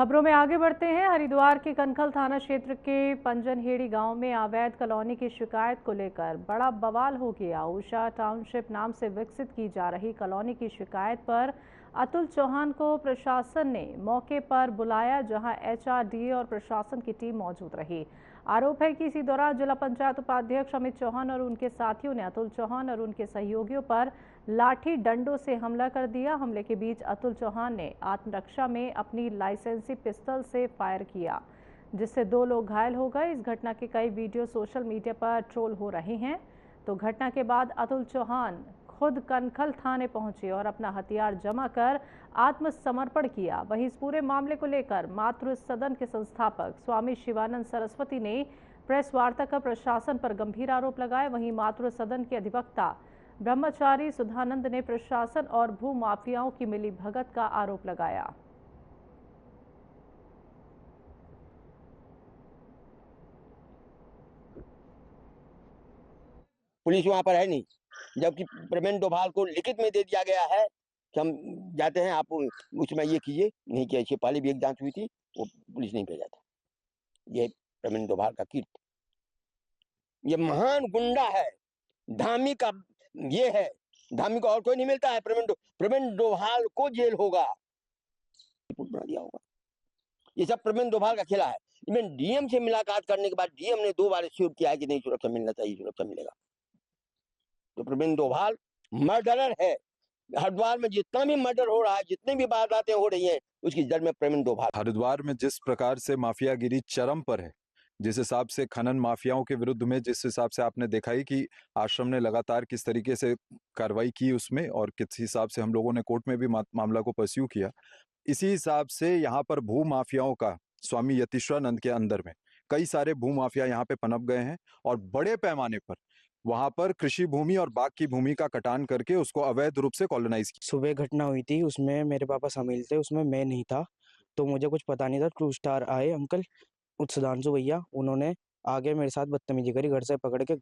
खबरों में आगे बढ़ते हैं। हरिद्वार के कनखल थाना क्षेत्र के पंजनहेड़ी गांव में अवैध कॉलोनी की शिकायत को लेकर बड़ा बवाल हो गया। उषा टाउनशिप नाम से विकसित की जा रही कॉलोनी की शिकायत पर अतुल चौहान को प्रशासन ने मौके पर बुलाया, जहां एचआरडीए और प्रशासन की टीम मौजूद रही। आरोप है कि इसी दौरान जिला पंचायत उपाध्यक्ष अमित चौहान और उनके साथियों ने अतुल चौहान और उनके सहयोगियों पर लाठी डंडों से हमला कर दिया। हमले के बीच अतुल चौहान ने आत्मरक्षा में अपनी लाइसेंसी पिस्तौल से फायर किया, जिससे 2 लोग घायल हो गए। इस घटना के कई वीडियो सोशल मीडिया पर ट्रोल हो रहे हैं। तो घटना के बाद अतुल चौहान खुद कनखल थाने पहुंचे और अपना हथियार जमा कर आत्मसमर्पण किया। वहीं इस पूरे मामले को लेकर मातृ सदन के संस्थापक स्वामी शिवानंद सरस्वती ने प्रेस वार्ता कर प्रशासन पर गंभीर आरोप लगाए। वहीं मातृ सदन के अधिवक्ता ब्रह्मचारी सुधानंद ने प्रशासन और भू माफियाओं की मिलीभगत का आरोप लगाया। पुलिस वहां पर है नहीं, जबकि प्रवीण डोभाल को लिखित में दे दिया गया है कि हम जाते हैं, आप उसमें ये कीजिए। नहीं किया। इससे पहले भी एक जांच हुई थी, वो पुलिस नहीं भेजा था। ये प्रवीण डोभाल का कीर्त, ये महान गुंडा है, धामी का ये है। धामी को और कोई नहीं मिलता है। प्रवीण डोभाल को जेल होगा, बना दिया होगा। ये सब प्रवीण डोभाल का खेला है। इवन डीएम से मुलाकात करने के बाद डीएम ने 2 बार श्योर किया है कि नहीं, सुरक्षा मिलना चाहिए, सुरक्षा मिलेगा। तो प्रवीण डोभाल मर्डरर है। हरिद्वार में जितना भी मर्डर हो रहा है, जितनी भी वारदातें हो रही हैं, उसकी जड़ में प्रवीण डोभाल। हरिद्वार में जिस प्रकार से माफियागिरी चरम पर है, जिस हिसाब से खनन माफियाओं के विरुद्ध में, जिस हिसाब से आपने देखा ही कि आश्रम ने लगातार किस तरीके से कार्रवाई की उसमें, और किस हिसाब से हम लोगों ने कोर्ट में भी मामला को परस्यू किया, इसी हिसाब से यहाँ पर भू माफियाओं का स्वामी यतीश्वरानंद के अंदर में कई सारे भू माफिया यहाँ पे पनप गए हैं और बड़े पैमाने पर वहां पर कृषि भूमि और बाग की भूमि का कटान करके उसको अवैध रूप से कॉलोनाइज किया। सुबह घटना हुई थी, उसमें मेरे पापा शामिल थे, उसमें मैं नहीं था, तो मुझे कुछ पता नहीं था। ट्रू स्टार आए अंकल सुधांशु भैया, उन्होंने आगे मेरे साथ बदतमीजी करी, घर से पकड़ के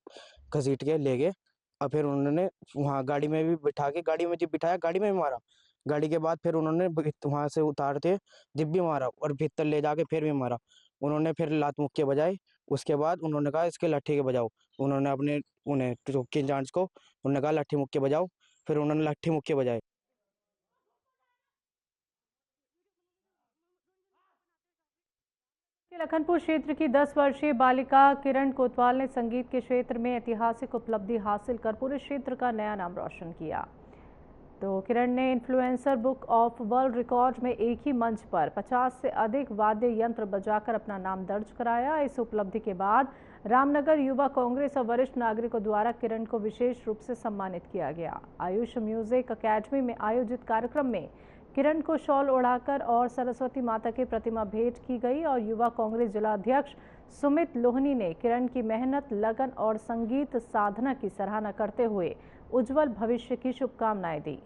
घसीट के ले गए। और फिर उन्होंने वहाँ गाड़ी में भी बिठा के, गाड़ी में जब बिठाया गाड़ी में भी मारा। गाड़ी के बाद फिर उन्होंने वहां से उतारते जब भी मारा और भीतर ले जाके फिर भी मारा। उन्होंने फिर लात मुक्के बजाए। उसके बाद उन्होंने कहा इसके लाठी के बजाओ। उन्होंने अपने उन्हें चौकी इंचार्ज को उन्होंने कहा लाठी मुक्के बजाओ। फिर उन्होंने लाठी मुक्के बजाए। लखनपुर क्षेत्र की 10 वर्षीय बालिका किरण कोतवाल ने संगीत के क्षेत्र में ऐतिहासिक उपलब्धि हासिल कर पूरे क्षेत्र का नया नाम रोशन किया। तो किरण ने influencer book of world record में एक ही मंच पर 50 से अधिक वाद्य यंत्र बजाकर अपना नाम दर्ज कराया। इस उपलब्धि के बाद रामनगर युवा कांग्रेस और वरिष्ठ नागरिकों द्वारा किरण को विशेष रूप से सम्मानित किया गया। आयुष म्यूजिक अकेडमी में आयोजित कार्यक्रम में किरण को शॉल ओढ़ाकर और सरस्वती माता की प्रतिमा भेंट की गई और युवा कांग्रेस जिला अध्यक्ष सुमित लोहनी ने किरण की मेहनत, लगन और संगीत साधना की सराहना करते हुए उज्जवल भविष्य की शुभकामनाएं दी।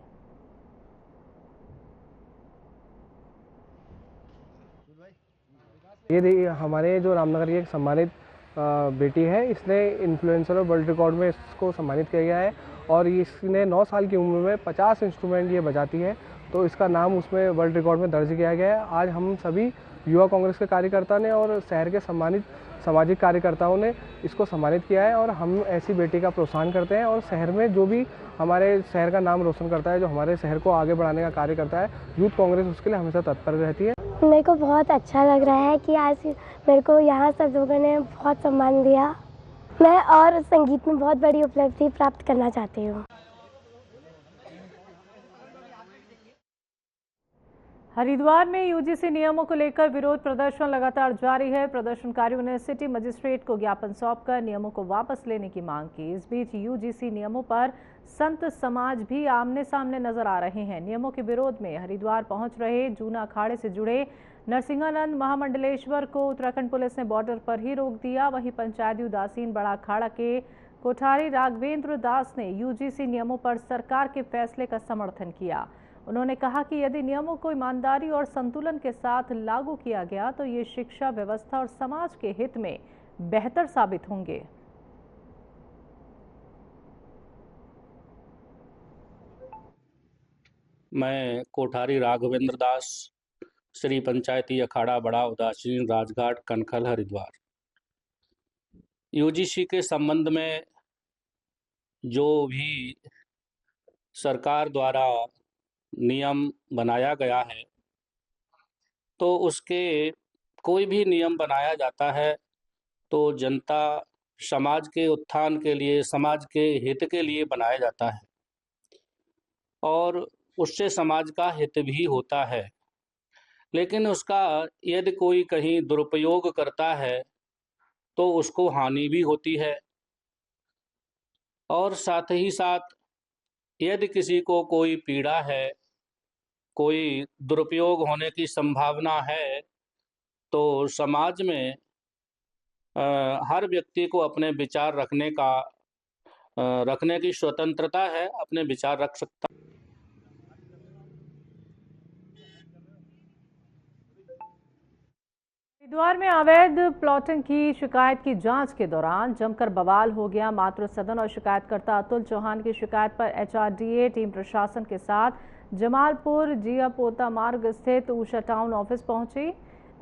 ये हमारे जो रामनगर की एक सम्मानित बेटी है, इसने इन्फ्लुएंसर और वर्ल्ड रिकॉर्ड में इसको सम्मानित किया गया है और इसने 9 साल की उम्र में 50 इंस्ट्रूमेंट ये बजाती है, तो इसका नाम उसमें वर्ल्ड रिकॉर्ड में दर्ज किया गया है। आज हम सभी युवा कांग्रेस के कार्यकर्ता ने और शहर के सम्मानित सामाजिक कार्यकर्ताओं ने इसको सम्मानित किया है और हम ऐसी बेटी का प्रोत्साहन करते हैं और शहर में जो भी हमारे शहर का नाम रोशन करता है, जो हमारे शहर को आगे बढ़ाने का कार्य करता है, यूथ कांग्रेस उसके लिए हमेशा तत्पर रहती है। मेरे को बहुत अच्छा लग रहा है कि आज मेरे को यहाँ सब लोगों ने बहुत सम्मान दिया। मैं और संगीत में बहुत बड़ी उपलब्धि प्राप्त करना चाहती हूँ। हरिद्वार में यूजीसी नियमों को लेकर विरोध प्रदर्शन लगातार जारी है। प्रदर्शनकारियों ने सिटी मजिस्ट्रेट को ज्ञापन सौंपकर नियमों को वापस लेने की मांग की। इस बीच यूजीसी नियमों पर संत समाज भी आमने सामने नजर आ रहे हैं। नियमों के विरोध में हरिद्वार पहुंच रहे जूना अखाड़े से जुड़े नरसिंहानंद महामंडलेश्वर को उत्तराखंड पुलिस ने बॉर्डर पर ही रोक दिया। वहीं पंचायती उदासीन बड़ा अखाड़ा के कोठारी राघवेंद्र दास ने यूजीसी नियमों पर सरकार के फैसले का समर्थन किया। उन्होंने कहा कि यदि नियमों को ईमानदारी और संतुलन के साथ लागू किया गया तो ये शिक्षा व्यवस्था और समाज के हित में बेहतर साबित होंगे। मैं कोठारी राघवेंद्र दास श्री पंचायती अखाड़ा बड़ा उदासीन राजघाट कनखल हरिद्वार। यूजीसी के संबंध में जो भी सरकार द्वारा नियम बनाया गया है, तो उसके कोई भी नियम बनाया जाता है तो जनता समाज के उत्थान के लिए, समाज के हित के लिए बनाया जाता है और उससे समाज का हित भी होता है। लेकिन उसका यदि कोई कहीं दुरुपयोग करता है तो उसको हानि भी होती है और साथ ही साथ यदि किसी को कोई पीड़ा है, कोई दुरुपयोग होने की संभावना है, तो समाज में हर व्यक्ति को अपने विचार रखने की स्वतंत्रता है, अपने विचार रख सकता। हरिद्वार में अवैध प्लॉटिंग की शिकायत की जांच के दौरान जमकर बवाल हो गया। मातृ सदन और शिकायतकर्ता अतुल चौहान की शिकायत पर एचआरडीए टीम प्रशासन के साथ जमालपुर जिया पोता मार्ग स्थित ऊषा टाउन ऑफिस पहुंची,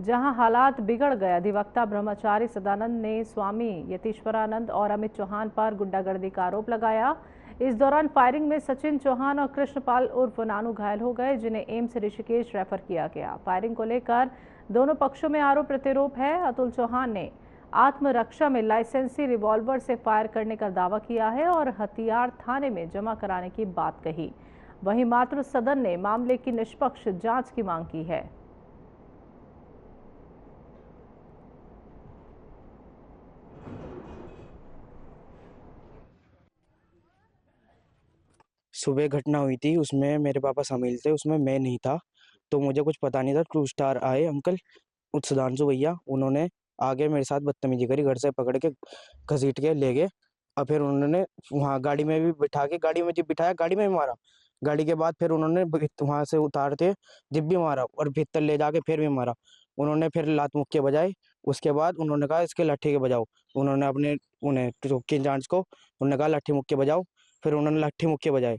जहां हालात बिगड़ गए। अधिवक्ता ब्रह्मचारी सदानंद ने स्वामी यतीश्वरानंद और अमित चौहान पर गुंडागर्दी का आरोप लगाया। इस दौरान फायरिंग में सचिन चौहान और कृष्णपाल उर्फ नानू घायल हो गए, जिन्हें एम्स ऋषिकेश रेफर किया गया। फायरिंग को लेकर दोनों पक्षों में आरोप प्रत्यारोप है। अतुल चौहान ने आत्मरक्षा में लाइसेंसी रिवॉल्वर से फायर करने का दावा किया है और हथियार थाने में जमा कराने की बात कही। वहीं मातृ सदन ने मामले की निष्पक्ष जांच की मांग की है। सुबह घटना हुई थी, उसमें मेरे पापा शामिल थे, उसमें मैं नहीं था, तो मुझे कुछ पता नहीं था। ट्रू स्टार आए अंकल सुधांशु भैया, उन्होंने आगे मेरे साथ बदतमीजी करी, घर से पकड़ के घसीट के ले गए और फिर उन्होंने वहाँ गाड़ी में भी बिठा के, गाड़ी में जब बिठाया गाड़ी में भी मारा। गाड़ी के बाद फिर उन्होंने वहाँ से उतारते जब भी मारा और भीतर ले जाके फिर भी मारा। उन्होंने फिर लात मुक्के बजाए। उसके बाद उन्होंने कहा इसके लाठी के बजाओ। उन्होंने उन्हें चौकी इंचार्ज को उन्होंने कहा लाठी मुक्के बजाओ। फिर उन्होंने लाठी मुक्के बजाए।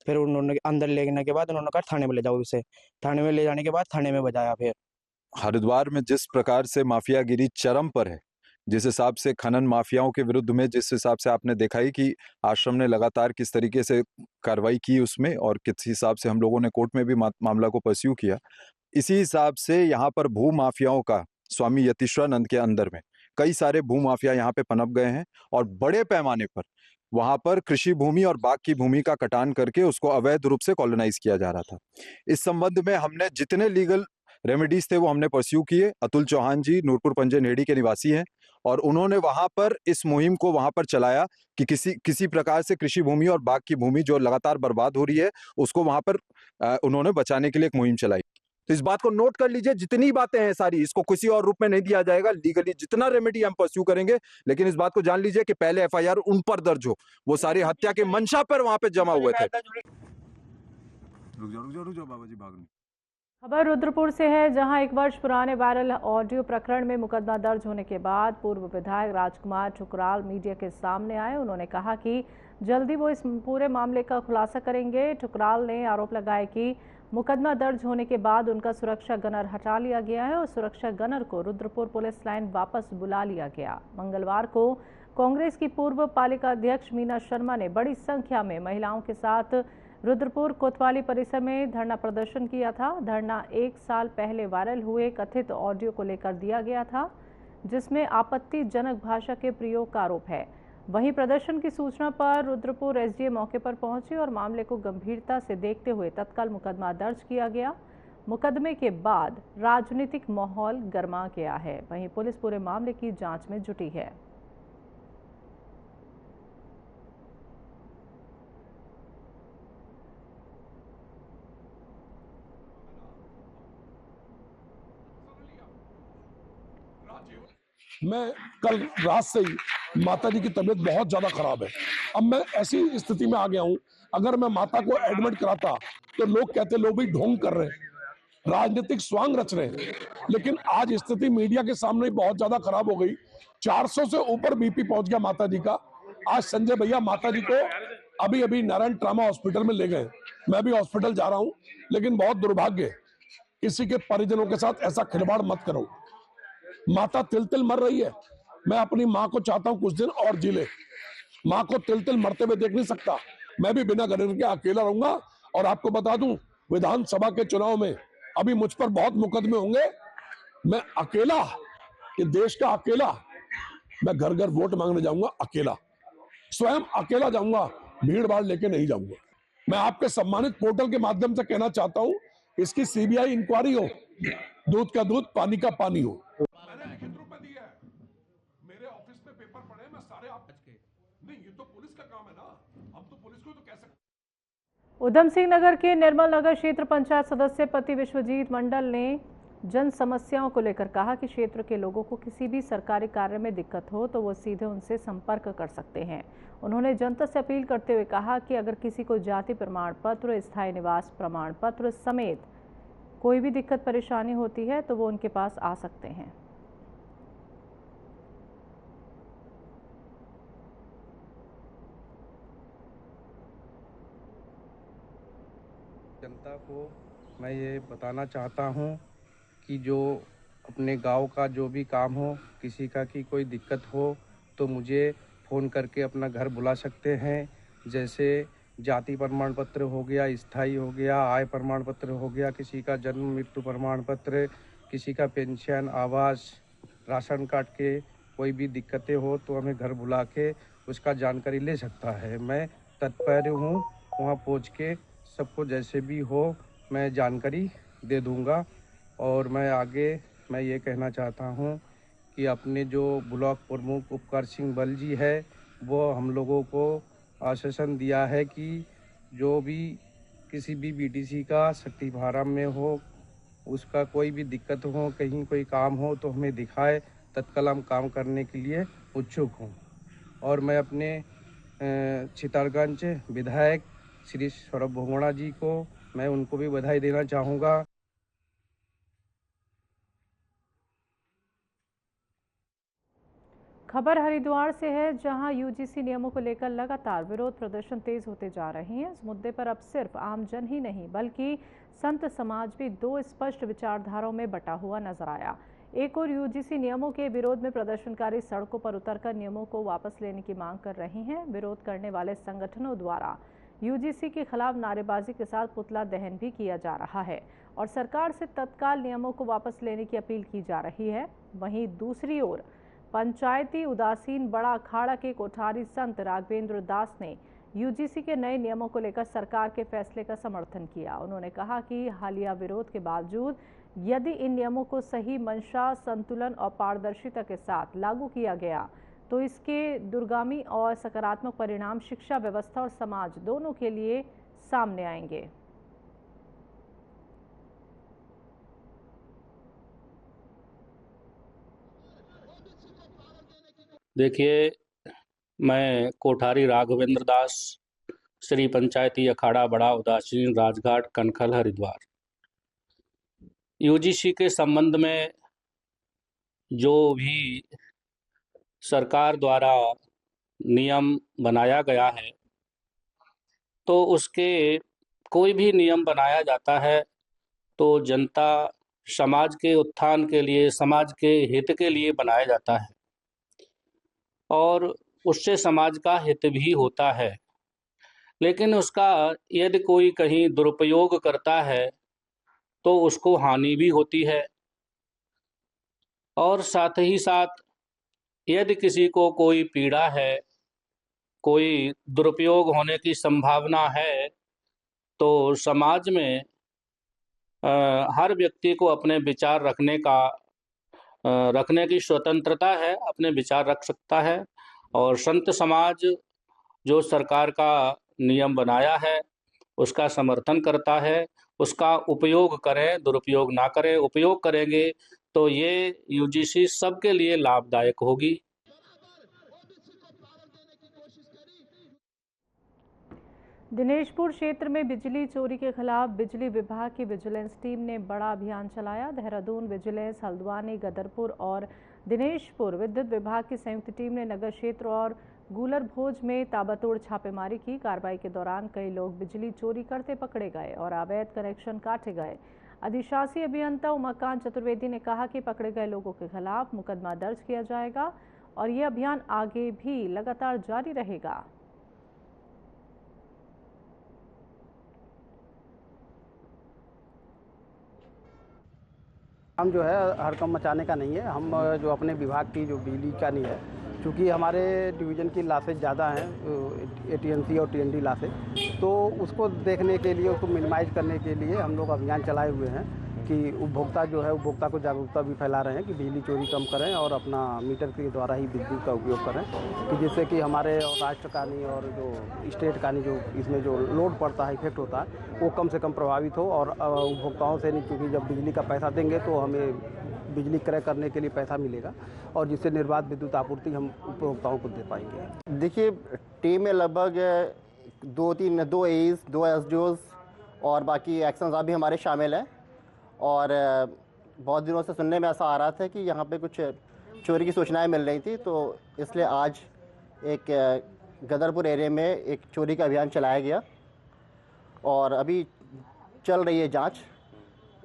फिर उन्होंने अंदर लेने के बाद उन्होंने कहा थाने में ले जाओ इसे। थाने में ले जाने के बाद थाने में बजाया। फिर हरिद्वार में जिस प्रकार से माफियागिरी चरम पर है, जिस हिसाब से खनन माफियाओं के विरुद्ध में, जिस हिसाब से आपने देखा ही कि आश्रम ने लगातार किस तरीके से कार्रवाई की उसमें और किस हिसाब से हम लोगों ने कोर्ट में भी मामला को परस्यू किया, इसी हिसाब से यहाँ पर भू माफियाओं का स्वामी यतीश्वरानंद के अंदर में कई सारे भू माफिया यहाँ पे पनप गए हैं और बड़े पैमाने पर वहां पर कृषि भूमि और बाग की भूमि का कटान करके उसको अवैध रूप से कॉलोनाइज किया जा रहा था। इस संबंध में हमने जितने लीगल रेमेडीज थे वो हमने परस्यू किए। अतुल चौहान जी नूरपुर पंजन हेड़ी के निवासी हैं और उन्होंने वहां पर इस मुहिम को वहां पर चलाया कि किसी प्रकार से कृषि भूमि और बाग की भूमि जो लगातार बर्बाद हो रही है उसको वहां पर उन्होंने बचाने के लिए एक मुहिम चलाई। तो इस बात को नोट कर लीजिए, जितनी बातें हैं सारी, इसको किसी और रूप में नहीं दिया जाएगा। लीगली जितना रेमेडी हम परस्यू करेंगे, लेकिन इस बात को जान लीजिए कि पहले एफआईआर उन पर दर्ज हो। वो सारी हत्या के मंशा पर वहां पे जमा हुए थे। रुक जाओ बाबा जी, भाग नहीं। खबर रुद्रपुर से है, जहां 1 वर्ष पुराने वायरल ऑडियो प्रकरण में मुकदमा दर्ज होने के बाद पूर्व विधायक राजकुमार ठुकराल मीडिया के सामने आए। उन्होंने कहा कि जल्दी वो इस पूरे मामले का खुलासा करेंगे। ठुकराल ने आरोप लगाया कि मुकदमा दर्ज होने के बाद उनका सुरक्षा गनर हटा लिया गया है और सुरक्षा गनर को रुद्रपुर पुलिस लाइन वापस बुला लिया गया। मंगलवार को कांग्रेस की पूर्व पालिका अध्यक्ष मीना शर्मा ने बड़ी संख्या में महिलाओं के साथ रुद्रपुर कोतवाली परिसर में धरना प्रदर्शन किया था। धरना 1 साल पहले वायरल हुए कथित ऑडियो को लेकर दिया गया था, जिसमें आपत्तिजनक भाषा के प्रयोग का आरोप है। वहीं प्रदर्शन की सूचना पर रुद्रपुर एसडीएम मौके पर पहुंचे और मामले को गंभीरता से देखते हुए तत्काल मुकदमा दर्ज किया गया। मुकदमे के बाद राजनीतिक माहौल गर्मा गया है। वहीं पुलिस पूरे मामले की जांच में जुटी है। मैं कल रात से ही माता जी की तबीयत बहुत ज्यादा खराब है। अब मैं ऐसी स्थिति में आ गया हूं, अगर मैं माता को एडमिट कराता तो लोग कहते लोग भी ढोंग कर रहे हैं, राजनीतिक स्वांग रच रहे हैं। लेकिन आज स्थिति मीडिया के सामने बहुत ज्यादा खराब हो गई। 400 से ऊपर बीपी पहुंच गया माता जी का। आज संजय भैया माता जी को अभी अभी नारायण ट्रामा हॉस्पिटल में ले गए। मैं भी हॉस्पिटल जा रहा हूं, लेकिन बहुत दुर्भाग्य किसी के परिजनों के साथ ऐसा खिलवाड़ मत करो। माता तिल तिल मर रही है, मैं अपनी माँ को चाहता हूं कुछ दिन और जी ले। माँ को तिल तिल मरते हुए देख नहीं सकता। मैं भी बिना घर के अकेला रहूंगा। और आपको बता दूं, विधानसभा के चुनाव में अभी मुझ पर बहुत मुकदमे होंगे। मैं अकेला, ये देश का अकेला, मैं घर घर वोट मांगने जाऊंगा अकेला, स्वयं अकेला जाऊंगा, भीड़ भाड़ लेके नहीं जाऊंगा। मैं आपके सम्मानित पोर्टल के माध्यम से कहना चाहता हूं, इसकी सीबीआई इंक्वायरी हो, दूध का दूध पानी का पानी हो। मैंने लिखित रूप में दिया है, मेरे ऑफिस में पेपर पड़े, मैं सारे आप नहीं, ये तो पुलिस का काम है ना, हम तो पुलिस को तो कह सकते। उधम सिंह नगर के निर्मल नगर क्षेत्र पंचायत सदस्य पति विश्वजीत मंडल ने जन समस्याओं को लेकर कहा कि क्षेत्र के लोगों को किसी भी सरकारी कार्य में दिक्कत हो तो वो सीधे उनसे संपर्क कर सकते हैं। उन्होंने जनता से अपील करते हुए कहा कि अगर किसी को जाति प्रमाण पत्र, स्थायी निवास प्रमाण पत्र समेत कोई भी दिक्कत परेशानी होती है तो वो उनके पास आ सकते हैं। जनता को मैं ये बताना चाहता हूँ कि जो अपने गांव का जो भी काम हो, किसी का की कोई दिक्कत हो तो मुझे फ़ोन करके अपना घर बुला सकते हैं। जैसे जाति प्रमाण पत्र हो गया, स्थायी हो गया, आय प्रमाण पत्र हो गया, किसी का जन्म मृत्यु प्रमाण पत्र, किसी का पेंशन, आवास, राशन कार्ड के कोई भी दिक्कतें हो तो हमें घर बुला के उसका जानकारी ले सकता है। मैं तत्पर हूँ, वहाँ पहुँच के सबको जैसे भी हो मैं जानकारी दे दूँगा। और मैं आगे मैं ये कहना चाहता हूँ कि अपने जो ब्लॉक प्रमुख उपकार सिंह बल जी है, वो हम लोगों को आश्वासन दिया है कि जो भी किसी भी बीडीसी का शक्ति फार्म में हो, उसका कोई भी दिक्कत हो, कहीं कोई काम हो तो हमें दिखाए, तत्काल हम काम करने के लिए उत्सुक हूँ। और मैं अपने चितारगंज विधायक श्री सौरभ भोगोड़ा जी को मैं उनको भी बधाई देना चाहूँगा। खबर हरिद्वार से है, जहां यूजीसी नियमों को लेकर लगातार विरोध प्रदर्शन तेज होते जा रहे हैं। इस मुद्दे पर अब सिर्फ आमजन ही नहीं बल्कि संत समाज भी दो स्पष्ट विचारधाराओं में बटा हुआ नजर आया। एक और यूजीसी नियमों के विरोध में प्रदर्शनकारी सड़कों पर उतरकर नियमों को वापस लेने की मांग कर रहे हैं। विरोध करने वाले संगठनों द्वारा यूजीसी के खिलाफ नारेबाजी के साथ पुतला दहन भी किया जा रहा है और सरकार से तत्काल नियमों को वापस लेने की अपील की जा रही है। वहीं दूसरी ओर पंचायती उदासीन बड़ा अखाड़ा के कोठारी संत राघवेंद्र दास ने यूजीसी के नए नियमों को लेकर सरकार के फैसले का समर्थन किया। उन्होंने कहा कि हालिया विरोध के बावजूद यदि इन नियमों को सही मंशा, संतुलन और पारदर्शिता के साथ लागू किया गया तो इसके दूरगामी और सकारात्मक परिणाम शिक्षा व्यवस्था और समाज दोनों के लिए सामने आएंगे। देखिए, मैं कोठारी राघवेंद्र दास, श्री पंचायती अखाड़ा बड़ा उदासीन, राजघाट, कनखल, हरिद्वार। यूजीसी के संबंध में जो भी सरकार द्वारा नियम बनाया गया है तो उसके कोई भी नियम बनाया जाता है तो जनता समाज के उत्थान के लिए, समाज के हित के लिए बनाया जाता है और उससे समाज का हित भी होता है। लेकिन उसका यदि कोई कहीं दुरुपयोग करता है तो उसको हानि भी होती है और साथ ही साथ यदि किसी को कोई पीड़ा है, कोई दुरुपयोग होने की संभावना है तो समाज में हर व्यक्ति को अपने विचार रखने की स्वतंत्रता है, अपने विचार रख सकता है। और संत समाज जो सरकार का नियम बनाया है उसका समर्थन करता है, उसका उपयोग करें, दुरुपयोग ना करें। उपयोग करेंगे तो ये यूजीसी सबके लिए लाभदायक होगी। दिनेशपुर क्षेत्र में बिजली चोरी के खिलाफ बिजली विभाग की विजिलेंस टीम ने बड़ा अभियान चलाया। देहरादून विजिलेंस, हल्द्वानी, गदरपुर और दिनेशपुर विद्युत विभाग की संयुक्त टीम ने नगर क्षेत्र और गूलर भोज में ताबड़तोड़ छापेमारी की। कार्रवाई के दौरान कई लोग बिजली चोरी करते पकड़े गए और अवैध कनेक्शन काटे गए। अधिशासी अभियंता उमाकांत चतुर्वेदी ने कहा कि पकड़े गए लोगों के खिलाफ मुकदमा दर्ज किया जाएगा और ये अभियान आगे भी लगातार जारी रहेगा। हम जो है हड़कंप मचाने का नहीं है, हम जो अपने विभाग की जो बिजली का नहीं है, क्योंकि हमारे डिवीज़न की लाशेज ज़्यादा हैं, AT&C और TND लाशेज, तो उसको देखने के लिए, उसको मिनिमाइज़ करने के लिए हम लोग अभियान चलाए हुए हैं कि उपभोक्ता जो है, उपभोक्ता को जागरूकता भी फैला रहे हैं कि बिजली चोरी कम करें और अपना मीटर के द्वारा ही बिजली का उपयोग करें, कि जिससे कि हमारे राष्ट्र का नहीं और जो स्टेट का नहीं, जो इसमें जो लोड पड़ता है, इफेक्ट होता है, वो कम से कम प्रभावित हो और उपभोक्ताओं से नहीं, क्योंकि जब बिजली का पैसा देंगे तो हमें बिजली क्रय करने के लिए पैसा मिलेगा और जिससे निर्बाध विद्युत आपूर्ति हम उपभोक्ताओं को दे पाएंगे। देखिए, टीम में लगभग 2 AEs, 2 SDOs और बाकी एक्शन भी हमारे शामिल हैं और बहुत दिनों से सुनने में ऐसा आ रहा था कि यहाँ पे कुछ चोरी की सूचनाएं मिल रही थी, तो इसलिए आज एक गदरपुर एरिया में एक चोरी का अभियान चलाया गया और अभी चल रही है जांच।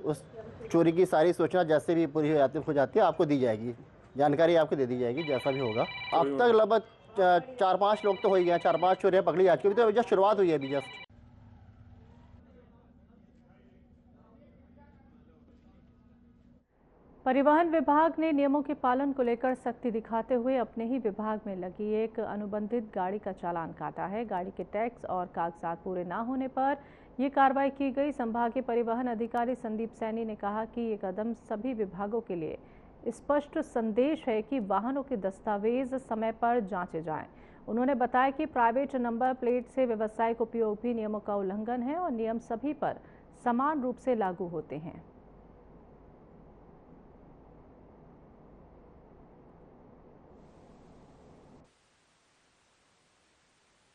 उस चोरी की सारी सूचना जैसे भी पूरी हो जाती है आपको दी जाएगी, जानकारी आपको दे दी जाएगी जैसा भी होगा। अब तक लगभग 4-5 लोग तो हो ही गए, 4-5 चोरियाँ पकड़ी जा चुकी, तो जस्ट शुरुआत हुई है अभी जस्ट। परिवहन विभाग ने नियमों के पालन को लेकर सख्ती दिखाते हुए अपने ही विभाग में लगी एक अनुबंधित गाड़ी का चालान काटा है। गाड़ी के टैक्स और कागजात पूरे ना होने पर ये कार्रवाई की गई। संभागीय परिवहन अधिकारी संदीप सैनी ने कहा कि ये कदम सभी विभागों के लिए स्पष्ट संदेश है कि वाहनों के दस्तावेज समय पर जांचे जाएं। उन्होंने बताया कि प्राइवेट नंबर प्लेट से व्यावसायिक उपयोग भी नियमों का उल्लंघन है और नियम सभी पर समान रूप से लागू होते हैं।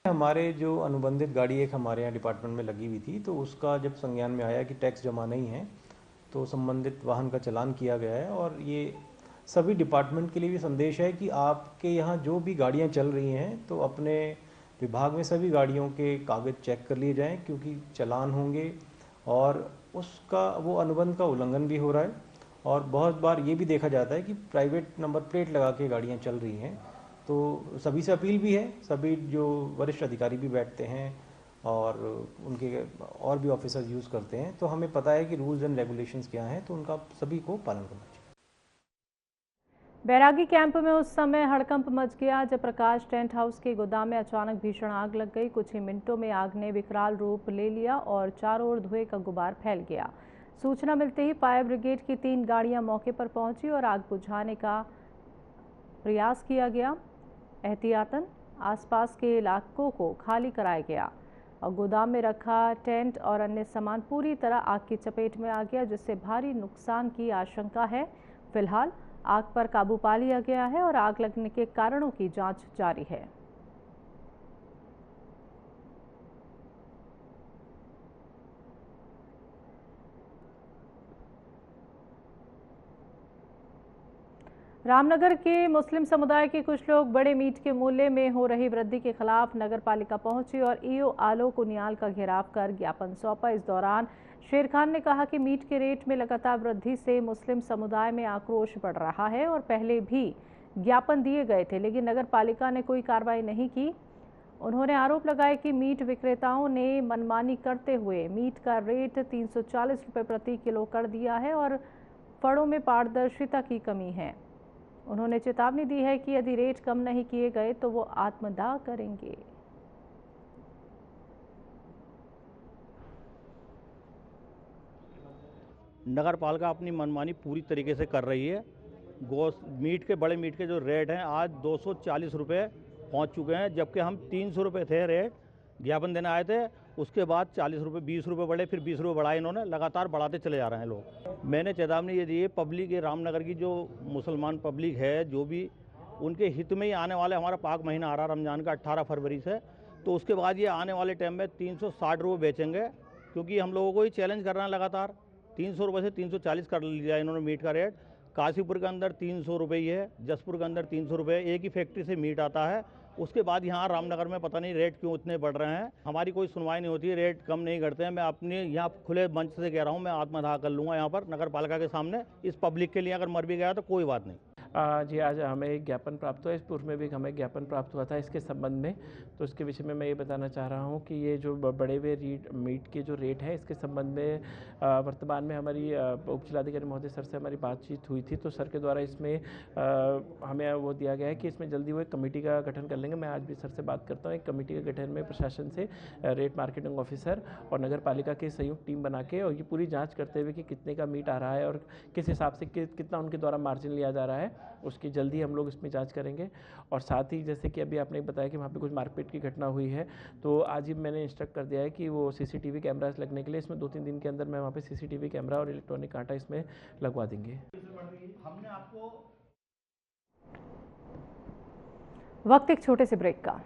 हमारे जो अनुबंधित गाड़ी एक हमारे यहाँ डिपार्टमेंट में लगी हुई थी, तो उसका जब संज्ञान में आया कि टैक्स जमा नहीं है, तो संबंधित वाहन का चालान किया गया है। और ये सभी डिपार्टमेंट के लिए भी संदेश है कि आपके यहाँ जो भी गाड़ियाँ चल रही हैं, तो अपने विभाग में सभी गाड़ियों के कागज़ चेक कर लिए जाएँ, क्योंकि चालान होंगे और उसका वो अनुबंध का उल्लंघन भी हो रहा है। और बहुत बार ये भी देखा जाता है कि प्राइवेट नंबर प्लेट लगा के गाड़ियाँ चल रही हैं, तो सभी से अपील भी है, सभी जो वरिष्ठ अधिकारी भी बैठते हैं और उनके और भी ऑफिसर्स यूज़ करते हैं, तो हमें पता है कि रूल्स एंड रेगुलेशंस क्या हैं, तो उनका सभी को पालन करना चाहिए। बैरागी कैंप में उस समय हड़कंप मच गया जब प्रकाश टेंट हाउस के गोदाम में अचानक भीषण आग लग गई। कुछ ही मिनटों में आग ने विकराल रूप ले लिया और चारों ओर धुएं का गुबार फैल गया। सूचना मिलते ही फायर ब्रिगेड की 3 गाड़ियां मौके पर पहुंची और आग बुझाने का प्रयास किया गया। एहतियातन आसपास के इलाकों को खाली कराया गया और गोदाम में रखा टेंट और अन्य सामान पूरी तरह आग की चपेट में आ गया, जिससे भारी नुकसान की आशंका है। फिलहाल आग पर काबू पा लिया गया है और आग लगने के कारणों की जांच जारी है। रामनगर के मुस्लिम समुदाय के कुछ लोग बड़े मीट के मूल्य में हो रही वृद्धि के खिलाफ नगर पालिका पहुंची और ईओ आलोक उनियाल का घेराव कर ज्ञापन सौंपा। इस दौरान शेर खान ने कहा कि मीट के रेट में लगातार वृद्धि से मुस्लिम समुदाय में आक्रोश बढ़ रहा है और पहले भी ज्ञापन दिए गए थे, लेकिन नगर पालिका ने कोई कार्रवाई नहीं की। उन्होंने आरोप लगाया कि मीट विक्रेताओं ने मनमानी करते हुए मीट का रेट 340 रुपये प्रति किलो कर दिया है और फड़ों में पारदर्शिता की कमी है। उन्होंने चेतावनी दी है कि यदि रेट कम नहीं किए गए तो वो आत्मदाह करेंगे। नगर पालिका अपनी मनमानी पूरी तरीके से कर रही है। मीट के बड़े मीट के जो रेट हैं आज 240 रुपये पहुँच चुके हैं, जबकि हम 300 रुपये थे रेट ज्ञापन देने आए थे। उसके बाद 40 रुपये 20 रुपये बढ़े, फिर 20 रुपये बढ़ाए, इन्होंने लगातार बढ़ाते चले जा रहे हैं लोग। मैंने चेतावनी ये दी है पब्लिक, ये रामनगर की जो मुसलमान पब्लिक है, जो भी उनके हित में ही आने वाले हमारा पाक महीना आ रहा रमज़ान का 18 फरवरी से, तो उसके बाद ये आने वाले टाइम में 360 रुपये बेचेंगे, क्योंकि हम लोगों को ही चैलेंज कर रहे हैं लगातार। 300 रुपये से 340 कर लिया इन्होंने मीट का रेट। काशीपुर के अंदर 300 रुपये ही है, जसपुर के अंदर 300 रुपये। एक ही फैक्ट्री से मीट आता है उसके बाद यहाँ रामनगर में पता नहीं रेट क्यों इतने बढ़ रहे हैं। हमारी कोई सुनवाई नहीं होती है, रेट कम नहीं करते हैं। मैं अपने यहाँ खुले मंच से कह रहा हूँ, मैं आत्मदाह कर लूँगा यहाँ पर नगर पालिका के सामने, इस पब्लिक के लिए। अगर मर भी गया तो कोई बात नहीं। जी, आज हमें एक ज्ञापन प्राप्त हुआ, इस पूर्व में भी हमें ज्ञापन प्राप्त हुआ था इसके संबंध में। तो इसके विषय में मैं ये बताना चाह रहा हूँ कि ये जो बड़े हुए मीट के जो रेट हैं, इसके संबंध में वर्तमान में हमारी उप जिलाधिकारी महोदय सर से हमारी बातचीत हुई थी। तो सर के द्वारा इसमें हमें वो दिया गया है कि इसमें जल्दी वो एक कमेटी का गठन कर लेंगे। मैं आज भी सर से बात करता हूँ, एक कमेटी के गठन में प्रशासन से रेट मार्केटिंग ऑफिसर और नगर पालिका की संयुक्त टीम बना के, और ये पूरी जाँच करते हुए कि कितने का मीट आ रहा है और किस हिसाब से कितना उनके द्वारा मार्जिन लिया जा रहा है, उसकी जल्दी हम लोग इसमें जांच करेंगे। और साथ ही जैसे कि अभी आपने बताया कि वहाँ पे कुछ मारपीट की घटना हुई है, तो आज ही मैंने इंस्ट्रक्ट कर दिया है कि वो सीसीटीवी कैमरास लगने के लिए इसमें 2-3 दिन के अंदर मैं वहाँ पे सीसीटीवी कैमरा और इलेक्ट्रॉनिक कांटा इसमें लगवा देंगे। वक्त एक छोटे से ब्रेक का।